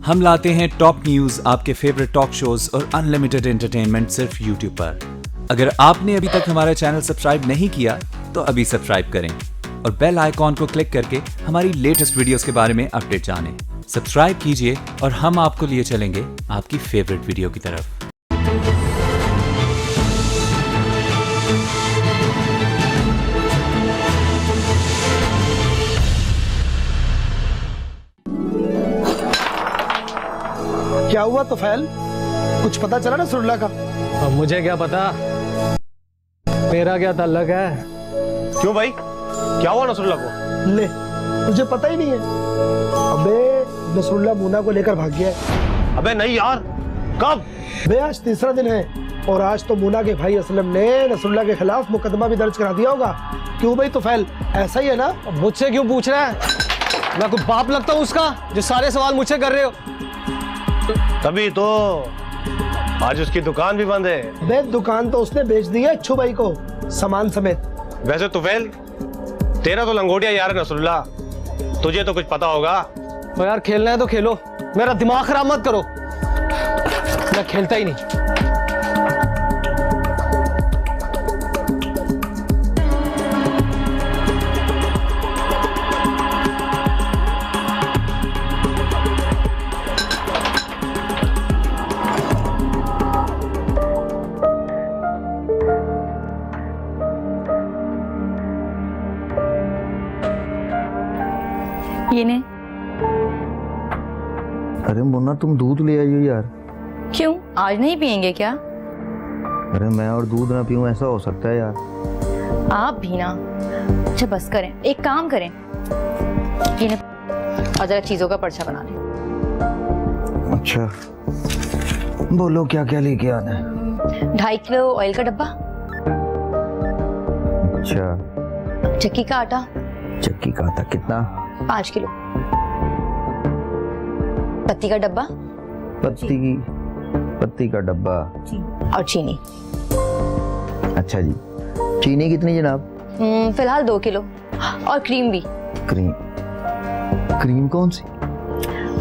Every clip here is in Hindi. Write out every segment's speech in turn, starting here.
हम लाते हैं टॉप न्यूज, आपके फेवरेट टॉक शोज और अनलिमिटेड एंटरटेनमेंट सिर्फ यूट्यूब पर। अगर आपने अभी तक हमारा चैनल सब्सक्राइब नहीं किया तो अभी सब्सक्राइब करें और बेल आइकॉन को क्लिक करके हमारी लेटेस्ट वीडियोस के बारे में अपडेट जानें। सब्सक्राइब कीजिए और हम आपको लिए चलेंगे आपकी फेवरेट वीडियो की तरफ। क्या हुआ तुफैल? कुछ पता चला नसरुल्लाह का? अब मुझे क्या पता, मेरा क्या ताल्लुक है? क्यों भाई, क्या हुआ नसरुल्लाह को? ले, तुझे पता ही नहीं है? अबे नसरुल्लाह मोना को लेकर भाग गया है। अबे नहीं यार, कब? बे आज तीसरा दिन है और आज तो मोना के भाई असलम ने नसरुल्लाह के खिलाफ मुकदमा भी दर्ज करा दिया होगा। क्यों भाई तुफैल, ऐसा ही है ना? मुझसे क्यों पूछ रहा है? मैं कोई बाप लगता हूँ उसका जो सारे सवाल मुझसे कर रहे हो? तभी तो आज उसकी दुकान भी बंद है। बे दुकान तो उसने बेच दी है अच्छू भाई को, सामान समेत। वैसे तुफैल, तेरा तो लंगोटिया यार है नसरुल्लाह, तुझे तो कुछ पता होगा। तो यार खेलना है तो खेलो, मेरा दिमाग खराब मत करो। मैं खेलता ही नहीं। ये नहीं। अरे मोना, तुम दूध ले आई हो यार। क्यों, आज नहीं पियेंगे क्या? अरे मैं और दूध ना पीऊं, ऐसा हो सकता है यार? आप भी ना। अच्छा बस करें, एक काम करें, ये नहीं और जरा चीजों का पर्चा बना लें। अच्छा बोलो, क्या क्या लेके आना है? 2.5 किलो ऑयल का डब्बा, अच्छा चक्की का आटा चक्की का आटा कितना? 5 किलो, पत्ती का डब्बा, पत्ती का डब्बा और चीनी। अच्छा जी, चीनी कितनी जनाब? फिलहाल 2 किलो, और क्रीम भी। क्रीम कौन सी?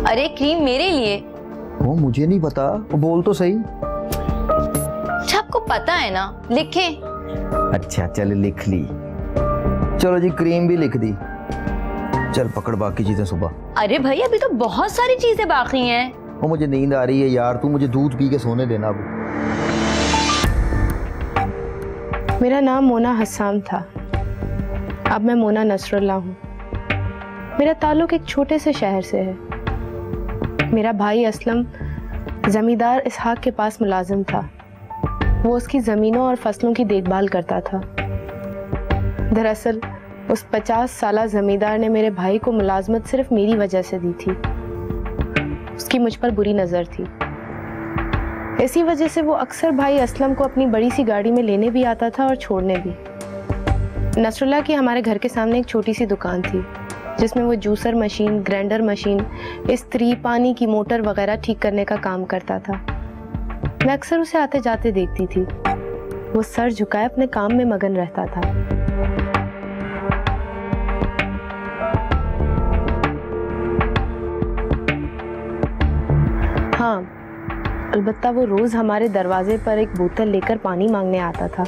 अरे क्रीम मेरे लिए। वो मुझे नहीं पता, वो बोल तो सही। अच्छा आपको पता है ना, लिखे। अच्छा चल लिख ली। चलो जी, क्रीम भी लिख दी। चल पकड़ बाकी चीजें सुबह। अरे भाई अभी तो बहुत सारी चीजें बाकी हैं। वो मुझे नींद आ रही है यार, तू मुझे दूध पी के सोने देना अब। मेरा नाम मोना हस्साम था, अब मैं मोना नसरुल्लाह हूँ। मेरा ताल्लुक एक छोटे से शहर से है। मेरा भाई असलम जमींदार इसहाक के पास मुलाजिम था। वो उसकी ज़मीनों और फसलों की देखभाल करता था। दरअसल उस 50 साला जमींदार ने मेरे भाई को मुलाजमत सिर्फ मेरी वजह से दी थी। उसकी मुझ पर बुरी नज़र थी। इसी वजह से वो अक्सर भाई असलम को अपनी बड़ी सी गाड़ी में लेने भी आता था और छोड़ने भी। नसरुल्लाह की हमारे घर के सामने एक छोटी सी दुकान थी जिसमें वो जूसर मशीन, ग्राइंडर मशीन, इस्त्री, पानी की मोटर वगैरह ठीक करने का काम करता था। मैं अक्सर उसे आते जाते देखती थी। वो सर झुकाए अपने काम में मगन रहता था। हाँ, अलबत्ता वो रोज हमारे दरवाजे पर एक बोतल लेकर पानी मांगने आता था,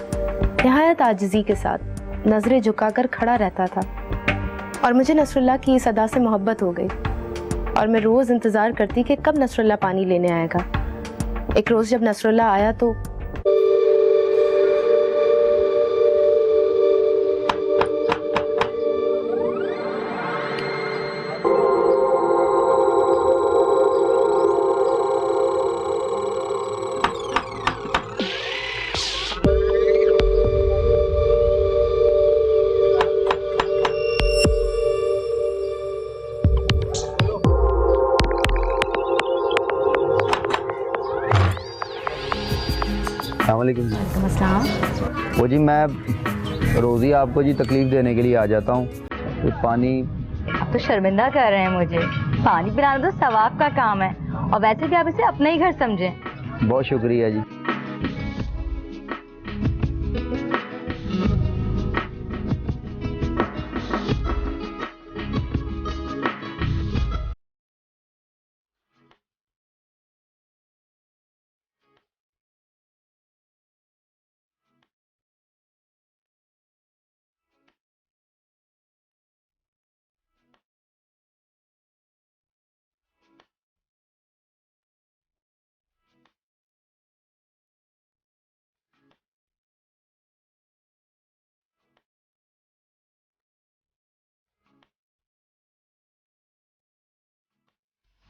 निहायत आजिज़ी के साथ नजरें झुकाकर खड़ा रहता था। और मुझे नसरुल्लाह की इस अदा से मोहब्बत हो गई और मैं रोज इंतजार करती कि कब नसरुल्लाह पानी लेने आएगा। एक रोज जब नसरुल्लाह आया तो वो जी मैं रोज़ी आपको जी तकलीफ देने के लिए आ जाता हूँ। तो पानी आप तो शर्मिंदा कर रहे हैं मुझे। पानी पिलाना तो सवाब का काम है और वैसे भी आप इसे अपना ही घर समझें। बहुत शुक्रिया जी।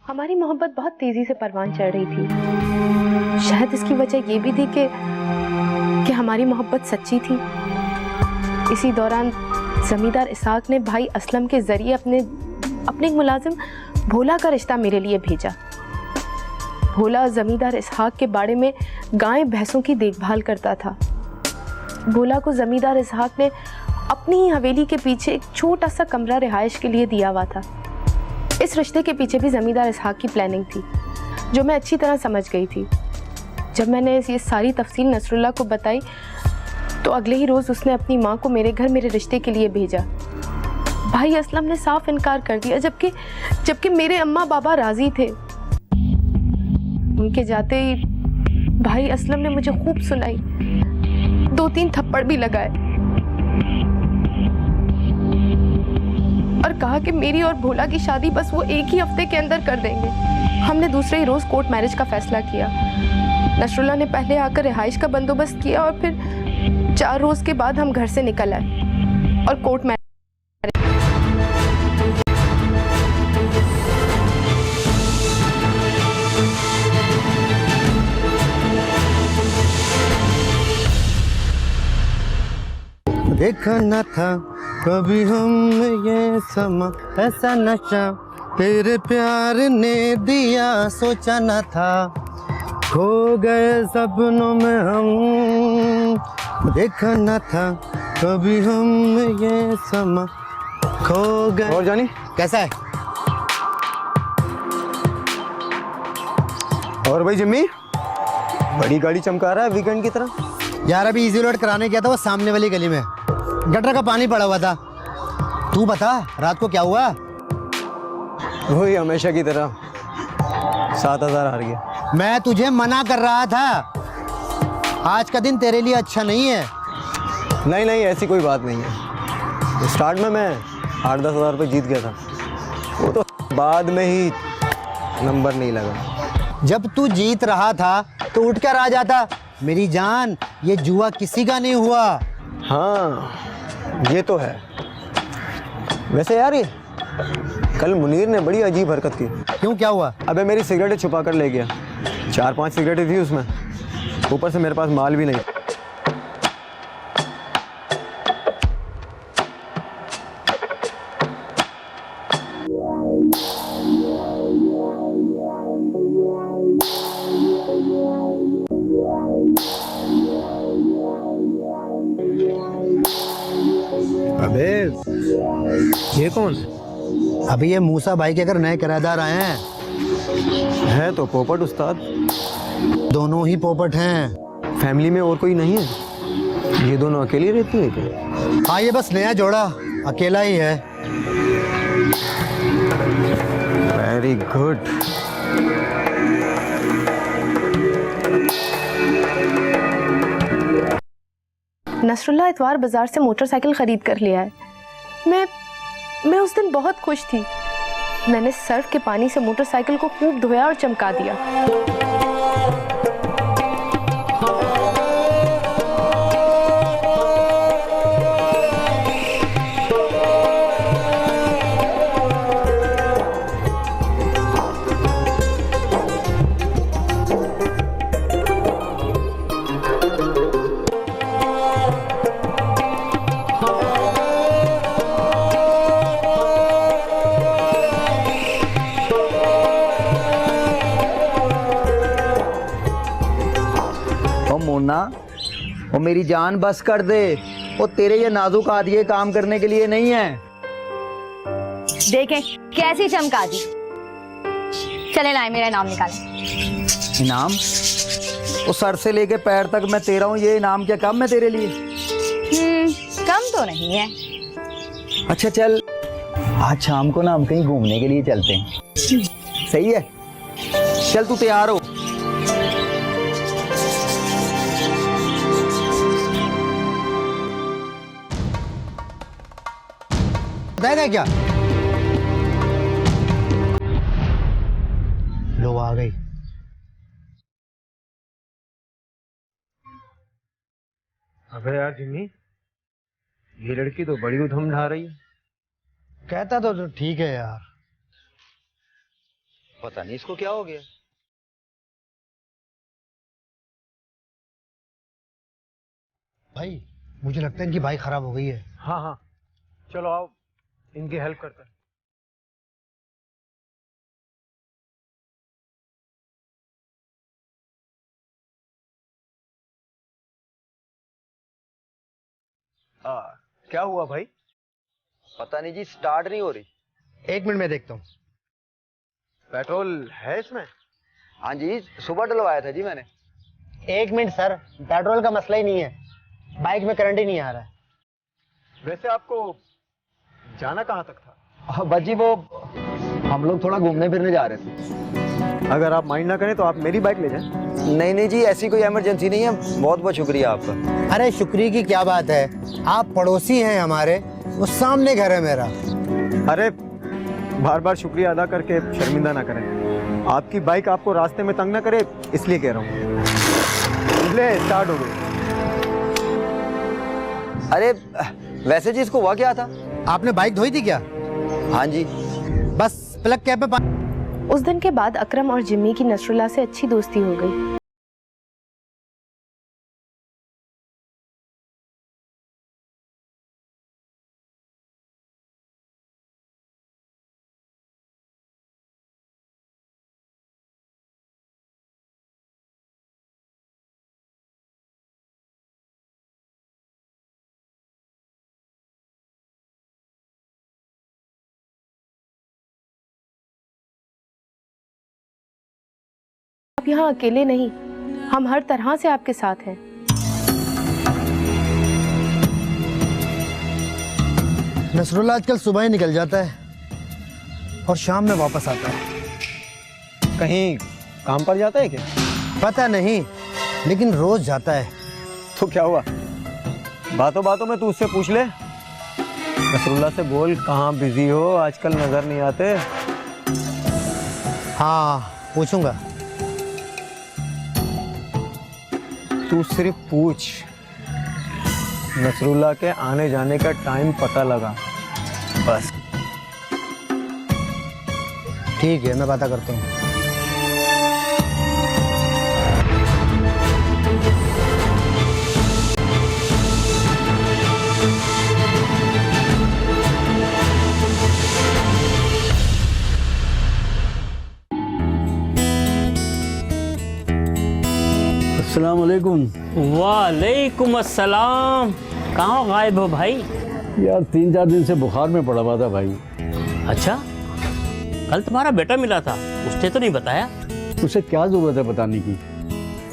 हमारी मोहब्बत बहुत तेजी से परवान चढ़ रही थी। शायद इसकी वजह ये भी थी कि हमारी मोहब्बत सच्ची थी। इसी दौरान जमींदार इसहाक ने भाई असलम के जरिए अपने एक मुलाजिम भोला का रिश्ता मेरे लिए भेजा। भोला जमींदार इसहाक के बाड़े में गाय भैंसों की देखभाल करता था। भोला को जमींदार इसहाक ने अपनी ही हवेली के पीछे एक छोटा सा कमरा रिहाइश के लिए दिया हुआ था। इस रिश्ते के पीछे भी जमींदार इसहाक की प्लानिंग थी, जो मैं अच्छी तरह समझ गई थी। जब मैंने ये सारी तफसील नसरुल्लाह को बताई तो अगले ही रोज़ उसने अपनी माँ को मेरे घर मेरे रिश्ते के लिए भेजा। भाई असलम ने साफ इनकार कर दिया, जबकि मेरे अम्मा बाबा राजी थे। उनके जाते ही भाई असलम ने मुझे खूब सुनाई, 2-3 थप्पड़ भी लगाए और कहा कि मेरी और भोला की शादी बस वो एक ही हफ्ते के अंदर कर देंगे। हमने दूसरे ही रोज़ कोर्ट मैरिज का फैसला किया। नसरुल्लाह ने पहले आकर रिहाइश का बंदोबस्त किया और फिर 4 रोज़ के बाद हम घर से निकल आए और कोर्ट मैरिज। देखा न था कभी हम ये समा, ऐसा नशा तेरे प्यार ने दिया, सोचा न था खो गए सपनों में हम। देखा न था कभी हम ये समा, खो गए। और जानी कैसा है? और भाई जिम्मी, बड़ी गाड़ी चमका रहा है वीकेंड की तरह। यार अभी इजी लोड कराने गया था वो सामने वाली गली में, गटर का पानी पड़ा हुआ था। तू बता रात को क्या हुआ? वही हमेशा की तरह 7,000 हार गया। मैं तुझे मना कर रहा था, आज का दिन तेरे लिए अच्छा नहीं है। नहीं नहीं, ऐसी कोई बात नहीं है। स्टार्ट में मैं 8-10 हज़ार रुपये जीत गया था, वो तो बाद में ही नंबर नहीं लगा। जब तू जीत रहा था तो उठ कर आ जाता। मेरी जान, ये जुआ किसी का नहीं हुआ। हाँ ये तो है। वैसे यार ये कल मुनीर ने बड़ी अजीब हरकत की। क्यों, क्या हुआ? अबे मेरी सिगरेटें छुपा कर ले गया। 4-5 सिगरेटें थी उसमें, ऊपर से मेरे पास माल भी नहीं। अबे ये कौन? अभी ये मूसा भाई के अगर नए किराएदार आए हैं। है तो पोपट उस्ताद। दोनों ही पोपट हैं। फैमिली में और कोई नहीं है? ये दोनों अकेली रहती है क्या? हाँ, ये बस नया जोड़ा अकेला ही है। Very good. नसरुल्लाह इतवार बाजार से मोटरसाइकिल खरीद कर लिया है। मैं उस दिन बहुत खुश थी। मैंने सर्फ के पानी से मोटरसाइकिल को खूब धोया और चमका दिया। मोना, वो मेरी जान बस कर दे। वो तेरे ये नाजुक आदि काम करने के लिए नहीं है। देखें कैसी चमका दी। चले लाए मेरा इनाम निकालें। इनाम? वो सर से लेके पैर तक मैं तेरा हूँ, ये इनाम क्या कम है तेरे लिए? कम तो नहीं है। अच्छा चल, आज शाम को ना हम कहीं घूमने के लिए चलते हैं। सही है, चल तू तैयार हो। बताएगा क्या? लो आ गई। अबे यार जिम्मी, ये लड़की तो बड़ी उधम ढा रही है। कहता तो ठीक है यार, पता नहीं इसको क्या हो गया। भाई मुझे लगता है इनकी बाइक खराब हो गई है। हाँ हाँ, चलो आओ इनकी हेल्प करते हैं। क्या हुआ भाई? पता नहीं जी, स्टार्ट नहीं हो रही। 1 मिनट में देखता हूँ। पेट्रोल है इसमें? हाँ जी, सुबह डलवाया था जी मैंने। 1 मिनट सर, पेट्रोल का मसला ही नहीं है, बाइक में करंट ही नहीं आ रहा है। वैसे आपको जाना कहाँ तक था? बस जी वो हम लोग थोड़ा घूमने फिरने जा रहे थे। अगर आप माइंड ना करें तो आप मेरी बाइक ले जाएं। नहीं नहीं जी, ऐसी कोई इमरजेंसी नहीं है। बहुत बहुत शुक्रिया आपका। अरे शुक्रिया की क्या बात है, आप पड़ोसी हैं हमारे, वो सामने घर है मेरा। अरे बार बार शुक्रिया अदा करके शर्मिंदा ना करें। आपकी बाइक आपको रास्ते में तंग ना करे, इसलिए कह रहा हूँ। ले स्टार्ट हो गई। अरे वैसे जी इसको हुआ क्या था? आपने बाइक धोई थी क्या? हाँ जी। बस प्लग कैप पे उस दिन के बाद अकरम और जिम्मी की नसरुल्लाह से अच्छी दोस्ती हो गई। आप यहाँ अकेले नहीं, हम हर तरह से आपके साथ हैं। नसरुल्लाह आजकल सुबह ही निकल जाता है और शाम में वापस आता है। कहीं काम पर जाता है क्या? पता नहीं, लेकिन रोज जाता है। तो क्या हुआ? बातों बातों में तू उससे पूछ ले। नसरुल्लाह से बोल कहाँ बिजी हो, आजकल नजर नहीं आते। हाँ पूछूंगा। तू सिर्फ पूछ, नसरुल्लाह के आने जाने का टाइम पता लगा, बस। ठीक है, मैं पता करता हूँ। अस्सलाम वालेकुम। वालेकुम अस्सलाम। कहाँ गायब हो भाई? यार 3-4 दिन से बुखार में पड़ा हुआ था भाई। अच्छा, कल तुम्हारा बेटा मिला था, उसने तो नहीं बताया। उसे क्या जरूरत है बताने की?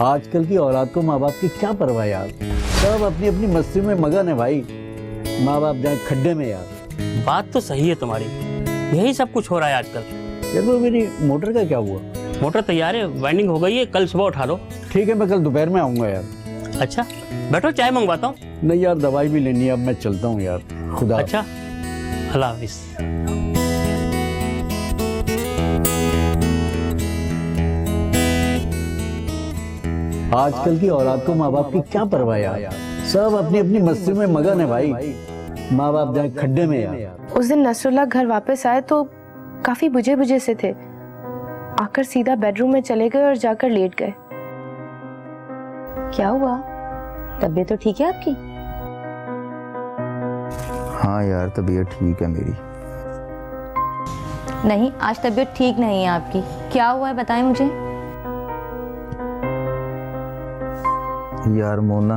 आजकल की औलाद को माँ बाप की क्या परवाह यार, सब अपनी अपनी मस्ती में मगन है भाई। माँ बाप जाए खड्डे में यार। बात तो सही है तुम्हारी, यही सब कुछ हो रहा है आजकल। यार वो मेरी मोटर का क्या हुआ? मोटर तैयार है, वाइंडिंग हो गई है, कल सुबह उठा लो। ठीक है, मैं कल दोपहर में आऊँगा यार। अच्छा बैठो, चाय मंगवाता हूँ। नहीं यार, दवाई भी लेनी है, अब मैं चलता हूँ यार। खुदा। अच्छा, अल्लाह हाफिज। आजकल की औलाद को माँ बाप की क्या परवाह यार, सब अपनी अपनी मस्ती में मगन है भाई। माँ बाप जाए खड्डे में यार। उस दिन नसरुल्लाह घर वापस आए तो काफी बुझे बुझे से थे। आकर सीधा बेडरूम में चले गए और जाकर लेट गए। क्या हुआ? तबीयत तो ठीक है आपकी? हाँ यार, तबीयत ठीक है मेरी। नहीं, आज तबीयत ठीक नहीं है आपकी। क्या हुआ है बताएं मुझे। यार मोना,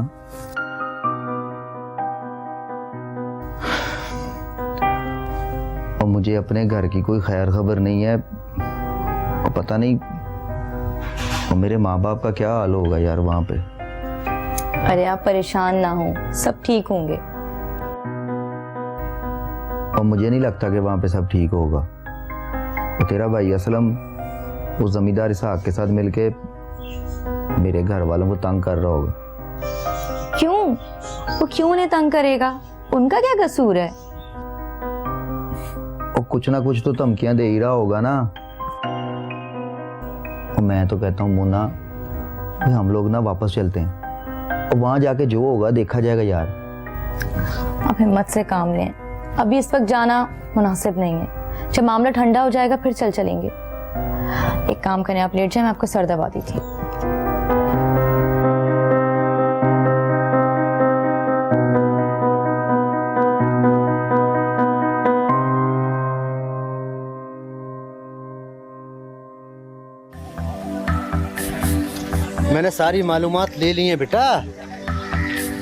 और मुझे अपने घर की कोई खैर खबर नहीं है, और पता नहीं और मेरे माँ बाप का क्या हाल होगा यार वहाँ पे। अरे आप परेशान ना हो, सब ठीक होंगे। और मुझे नहीं लगता कि वहाँ पे सब ठीक होगा। और तेरा भाई असलम उस जमींदार इसहाक के साथ मिलके मेरे घर वालों को तंग कर रहा होगा। क्यों? वो क्यों उन्हें तंग करेगा? उनका क्या कसूर है? और कुछ ना कुछ तो धमकियां दे ही रहा होगा ना। और मैं तो कहता हूँ मोना, हम लोग ना वापस चलते हैं, और वहां जाके जो होगा देखा जाएगा यार। आप हिम्मत से काम लें, अभी इस वक्त जाना मुनासिब नहीं है। जब मामला ठंडा हो जाएगा फिर चलेंगे। एक काम करें, आप लेट जाए, मैं आपको सर दबा दी थी। मैंने सारी मालूमात ले ली है बेटा।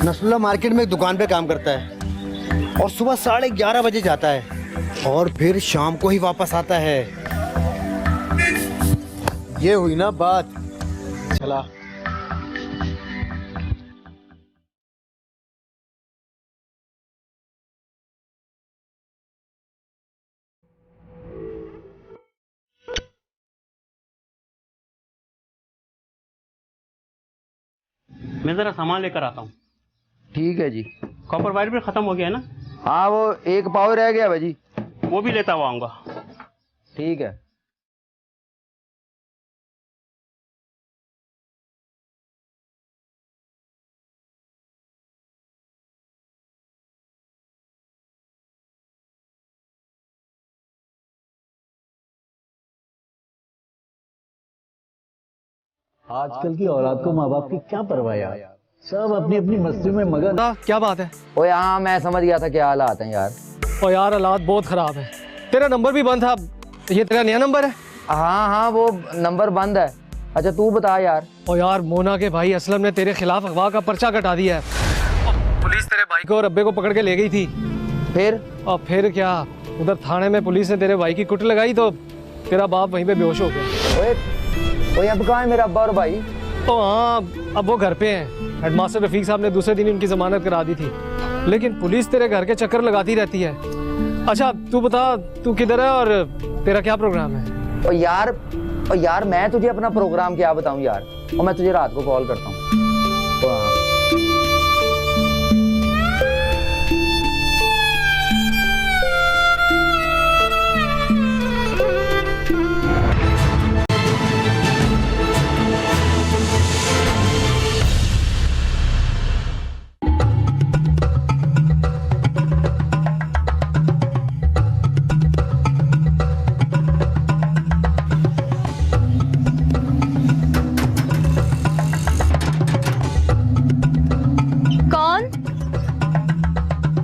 नसरुल्लाह मार्केट में एक दुकान पे काम करता है और सुबह 11:30 बजे जाता है और फिर शाम को ही वापस आता है। ये हुई ना बात। चला। मैं जरा सामान लेकर आता हूँ। ठीक है जी। कॉपर वायर भी खत्म हो गया है ना? हाँ, वो एक पाव रह गया भाई जी। वो भी लेता हुआ आऊंगा। ठीक है। आजकल की औलाद को माँ बाप की क्या परवाह यार, सब अपनी अपनी मस्ती में मगन। क्या बात है? ओए हाँ, मैं समझ गया था क्या हालात हैं यार। ओ यार, हालात बहुत खराब है। तेरा नंबर भी बंद था, ये तेरा नया नंबर है? हाँ हाँ, वो नंबर बंद है। अच्छा तू बता यार। ओ यार, मोना के भाई असलम ने तेरे खिलाफ अगवा का पर्चा कटा दिया है। पुलिस तेरे भाई को और अब्बे को पकड़ के ले गई थी। फिर? और फिर क्या, उधर थाने में पुलिस ने तेरे भाई की कुट लगाई तो तेरा बाप वहीं पे बेहोश हो गया। ओए अब कहाँ है मेरा अब्बा और भाई? तो हाँ, अब वो घर पे हैं। हेडमास्टर रफीक साहब ने दूसरे दिन इनकी जमानत करा दी थी, लेकिन पुलिस तेरे घर के चक्कर लगाती रहती है। अच्छा तू बता, तू किधर है और तेरा क्या प्रोग्राम है? और यार मैं तुझे अपना प्रोग्राम क्या बताऊं यार, और मैं तुझे रात को कॉल करता हूँ। तो हाँ।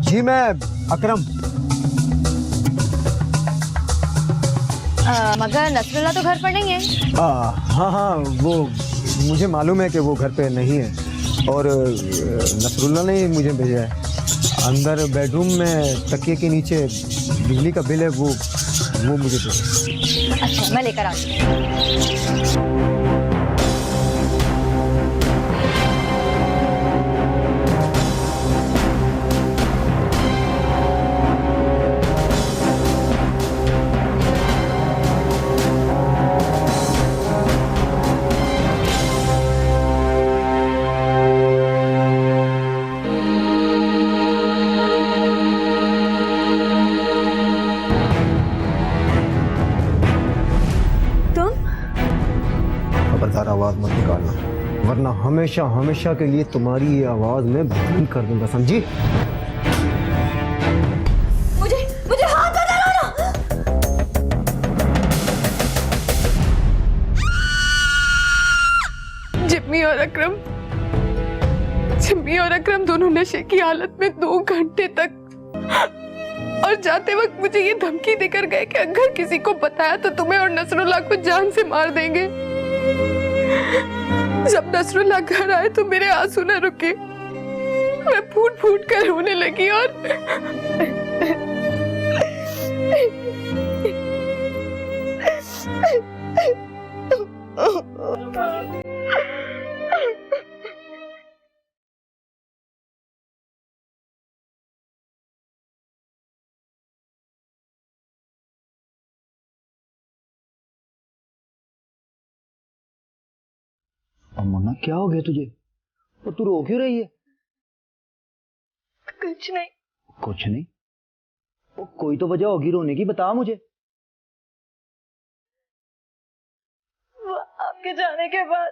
जी मैं अकरम। मगर नसरुल्लाह तो घर पर नहीं है। हाँ हाँ, वो मुझे मालूम है कि वो घर पे नहीं है और नसरुल्लाह ने मुझे भेजा है। अंदर बेडरूम में तकिए के नीचे बिजली का बिल है, वो मुझे दे। अच्छा, मैं लेकर आती हूँ। आवाज मत निकालना, वरना हमेशा हमेशा के लिए तुम्हारी ये आवाज में बंद कर दूंगा, समझी? मुझे हाथ मत लगाना। जिम्मी और अकरम दोनों नशे की हालत में 2 घंटे तक, और जाते वक्त मुझे ये धमकी देकर गए कि अगर किसी को बताया तो तुम्हें और नसरुल्लाह को जान से मार देंगे। जब नसरुल्लाह घर आए तो मेरे आंसू न रुके, मैं फूट फूट कर रोने लगी और मोना क्या हो गया तुझे? और तू रो क्यों रही है? कुछ नहीं। कुछ नहीं? वो कोई तो वजह होगी रोने की, बता मुझे। वो आपके जाने के बाद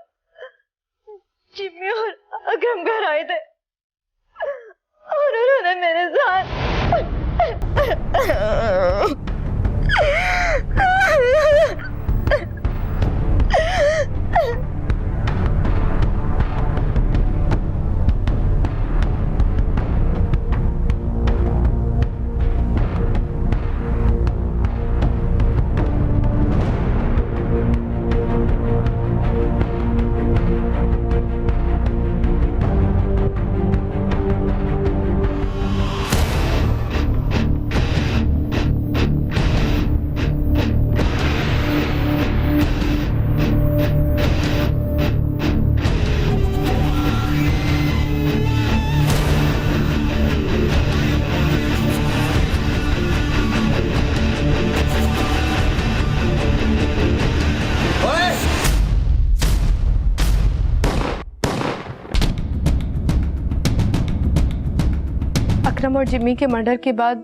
जिम्मी और अकरम घर आए थे और उन्होंने मेरे साथ विक्रम और जिम्मी के मर्डर के बाद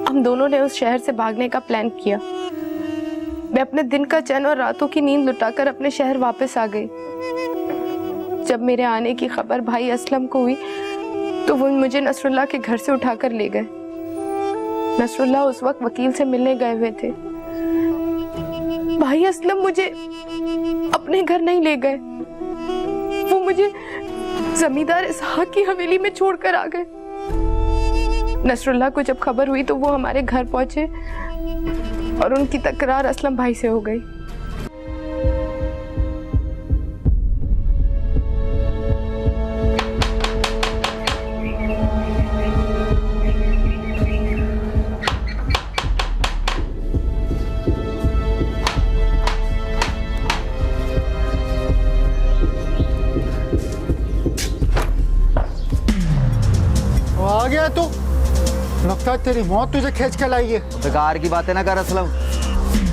हम दोनों ने उस शहर से भागने का प्लान किया। मैं अपने दिन का चैन और रातों की नींद लुटाकर अपने शहर वापस आ गई। जब मेरे आने की खबर भाई असलम को हुई तो वो मुझे नसरुल्लाह के घर से उठाकर ले गए। नसरुल्लाह उस वक्त वकील से मिलने गए हुए थे। भाई असलम मुझे अपने घर नहीं ले गए, वो मुझे जमींदार इसहाक की हवेली में छोड़कर आ गए। नसरुल्लाह को जब खबर हुई तो वो हमारे घर पहुंचे और उनकी तकरार असलम भाई से हो गई। आ गया तू, लगता है तेरी मौत तुझे खींच के लाई है। बेकार की बातें ना कर असलम,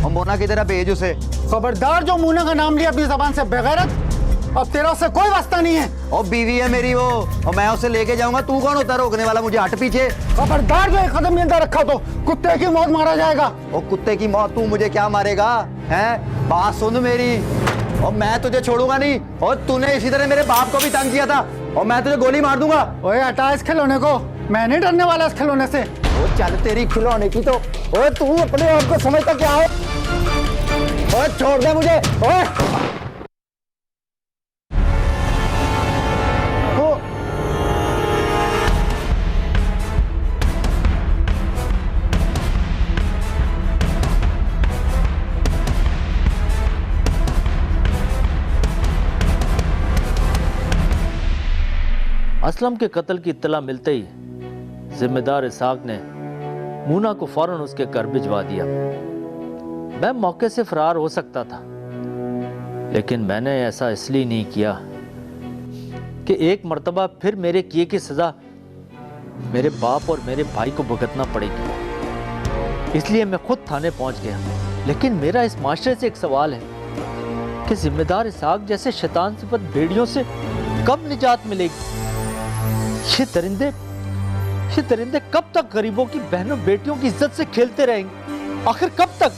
और मोना की तरह भेज उसे। खबरदार जो मोना का नाम लिया अपनी जबान से बेगैरत, अब तेरा उससे कोई वास्ता नहीं है। और बीवी है मेरी वो, और मैं उसे लेके जाऊंगा। तू कौन होता रोकने वाला? मुझे हट पीछे। खबरदार जो एक कदम भी अंदर रखा तो कुत्ते की मौत मारा जाएगा। और कुत्ते की मौत तू मुझे क्या मारेगा? हैं? बात सुन मेरी, और मैं तुझे छोड़ूंगा नहीं। और तूने इसी तरह मेरे बाप को भी तंग किया था, और मैं तुझे गोली मार दूंगा। ओए हटा इस खिलौने को, मैं नहीं डरने वाला इस खिलौने से। ओ चल तेरी खिलौने की तो। ओए तू अपने आप को समझता क्या है? ओए छोड़ दे मुझे। ओए असलम के कत्ल की इत्तला मिलते ही जिम्मेदार इसहाक ने मूना को फौरन उसके घर भिजवा दिया। मैं मौके से फरार हो सकता था, लेकिन मैंने ऐसा इसलिए नहीं किया कि एक मर्तबा फिर मेरे किए की सजा मेरे बाप और मेरे भाई को भुगतना पड़ेगी। इसलिए मैं खुद थाने पहुंच गया। लेकिन मेरा इस माशरे से एक सवाल है कि जिम्मेदार इसहाक जैसे शैतान सिफत भेड़ियों से कब निजात मिलेगी? ये दरिंदे कब तक गरीबों की बहनों बेटियों की इज्जत से खेलते रहेंगे? आखिर कब तक?